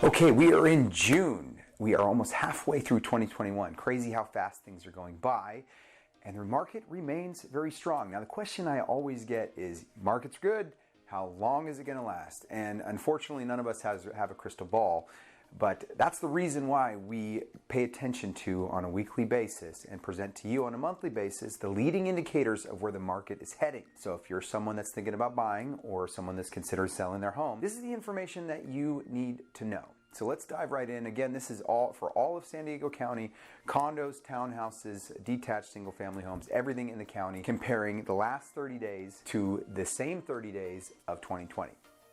Okay, we are in June. We are almost halfway through 2021. Crazy how fast things are going by. And the market remains very strong. Now, the question I always get is, market's good, how long is it going to last? And unfortunately, none of us have a crystal ball. But that's the reason why we pay attention to on a weekly basis and present to you on a monthly basis the leading indicators of where the market is heading. So if you're someone that's thinking about buying or someone that's considering selling their home, this is the information that you need to know. So let's dive right in. Again, this is all for all of San Diego County, condos, townhouses, detached single-family homes, everything in the county, comparing the last 30 days to the same 30 days of 2020.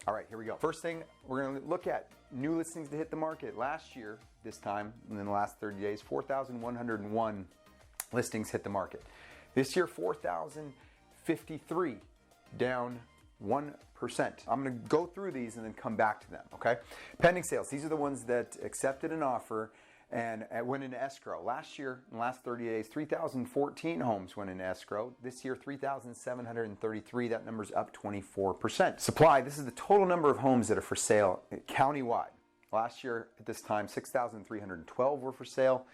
All right, here we go. First thing, we're going to look at new listings to hit the market. Last year, this time, in the last 30 days, 4,101 listings hit the market. This year, 4,053, down 1%. I'm going to go through these and then come back to them, okay? Pending sales, these are the ones that accepted an offer and went into escrow. Last year, in the last 30 days, 3,014 homes went into escrow. This year, 3,733. That number's up 24%. Supply, this is the total number of homes that are for sale countywide. Last year, at this time, 6,312 were for sale.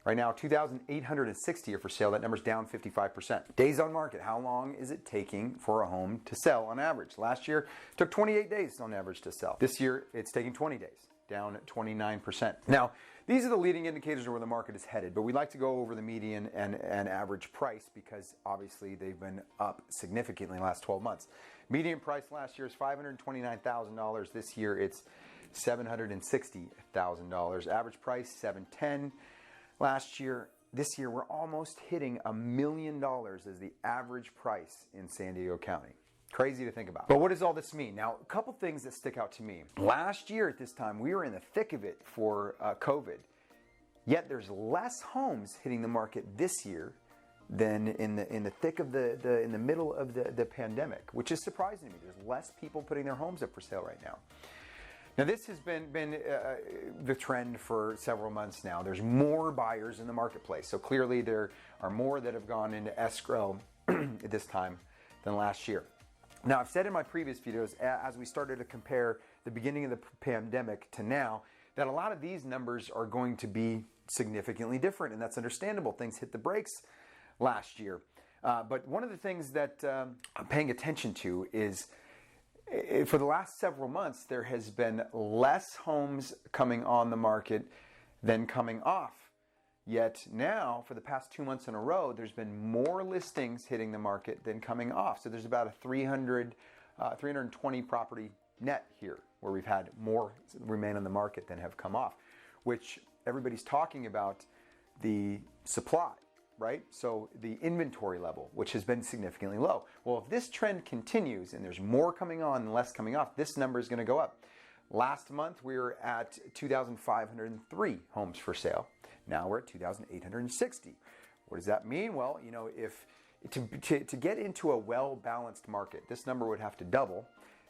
Right now, 2,860 are for sale. That number's down 55%. Days on market. How long is it taking for a home to sell on average? Last year, it took 28 days on average to sell. This year, it's taking 20 days, down 29%. Now, these are the leading indicators of where the market is headed, but we like to go over the median and average price because obviously they've been up significantly in the last 12 months. Median price last year is $529,000. This year, it's $760,000. Average price, $710,000. Last year, this year, we're almost hitting $1 million as the average price in San Diego County. Crazy to think about. But what does all this mean? Now, a couple things that stick out to me. Last year at this time, we were in the thick of it for COVID. Yet there's less homes hitting the market this year than in the thick of in the middle of the pandemic, which is surprising to me. There's less people putting their homes up for sale right now. Now, this has been the trend for several months now. There's more buyers in the marketplace. So clearly there are more that have gone into escrow at this time than last year. Now, I've said in my previous videos, as we started to compare the beginning of the pandemic to now, that a lot of these numbers are going to be significantly different, and that's understandable. Things hit the brakes last year. But one of the things that I'm paying attention to is for the last several months, there has been less homes coming on the market than coming off. Yet now, for the past 2 months in a row, there's been more listings hitting the market than coming off. So there's about a 320 property net here, where we've had more remain on the market than have come off, which everybody's talking about the supply, right? So the inventory level, which has been significantly low. Well, if this trend continues and there's more coming on and less coming off, this number is going to go up. Last month, we were at 2,503 homes for sale. Now we're at 2,860. What does that mean? Well, you know, if to get into a well-balanced market, this number would have to double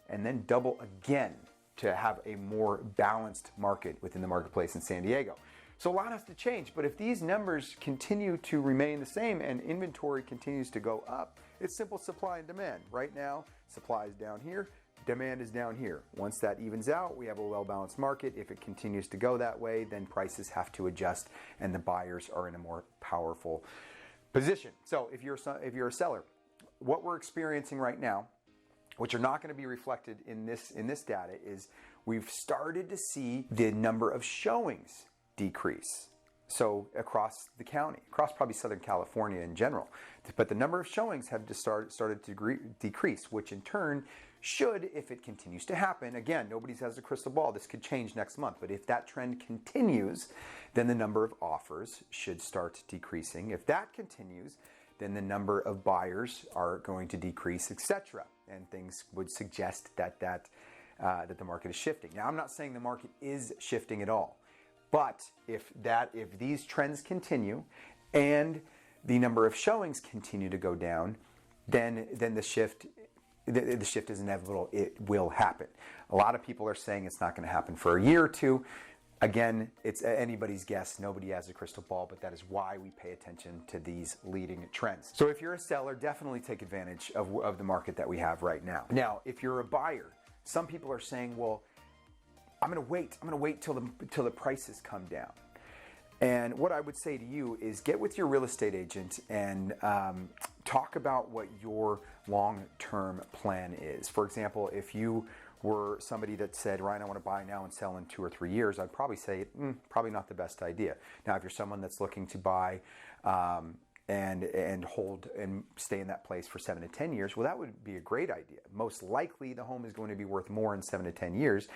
and then double again to have a more balanced market within the marketplace in San Diego. So a lot has to change, but if these numbers continue to remain the same and inventory continues to go up, it's simple supply and demand. Right now, supply is down here, demand is down here. Once that evens out, we have a well-balanced market. If it continues to go that way, then prices have to adjust and the buyers are in a more powerful position. So if you're a seller, what we're experiencing right now, which are not going to be reflected in this data, is we've started to see the number of showings decrease. So across the county, across probably Southern California in general. But the number of showings have just started to decrease, which in turn should, if it continues to happen, again, nobody has a crystal ball, this could change next month, but if that trend continues, then the number of offers should start decreasing. If that continues, then the number of buyers are going to decrease, etc. And things would suggest that the market is shifting. Now, I'm not saying the market is shifting at all. But if these trends continue and the number of showings continue to go down, then the shift is inevitable. It will happen. A lot of people are saying it's not going to happen for a year or two. Again, it's anybody's guess. Nobody has a crystal ball, but that is why we pay attention to these leading trends. So if you're a seller, definitely take advantage of the market that we have right now. Now, if you're a buyer, some people are saying, well, I'm going to wait till the prices come down. And what I would say to you is get with your real estate agent and talk about what your long-term plan is. For example, if you were somebody that said, Ryan, I want to buy now and sell in 2 or 3 years, I'd probably say, probably not the best idea. Now, if you're someone that's looking to buy and hold and stay in that place for 7 to 10 years, well, that would be a great idea. Most likely, the home is going to be worth more in 7 to 10 years,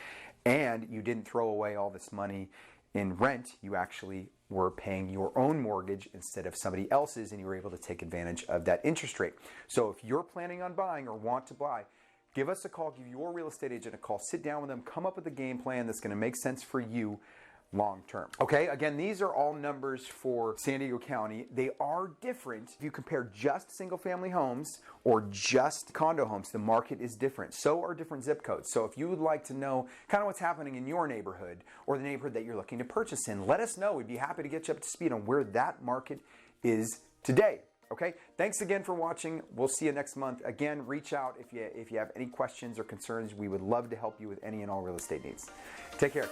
and you didn't throw away all this money in rent. You actually were paying your own mortgage instead of somebody else's, and you were able to take advantage of that interest rate. So if you're planning on buying or want to buy, give us a call, give your real estate agent a call, sit down with them, come up with a game plan that's going to make sense for you long term. Okay, again, these are all numbers for San Diego County. They are different. If you compare just single family homes or just condo homes, the market is different. So are different zip codes. So if you would like to know kind of what's happening in your neighborhood or the neighborhood that you're looking to purchase in, let us know. We'd be happy to get you up to speed on where that market is today. Okay, thanks again for watching. We'll see you next month. Again, reach out if you have any questions or concerns. We would love to help you with any and all real estate needs. Take care.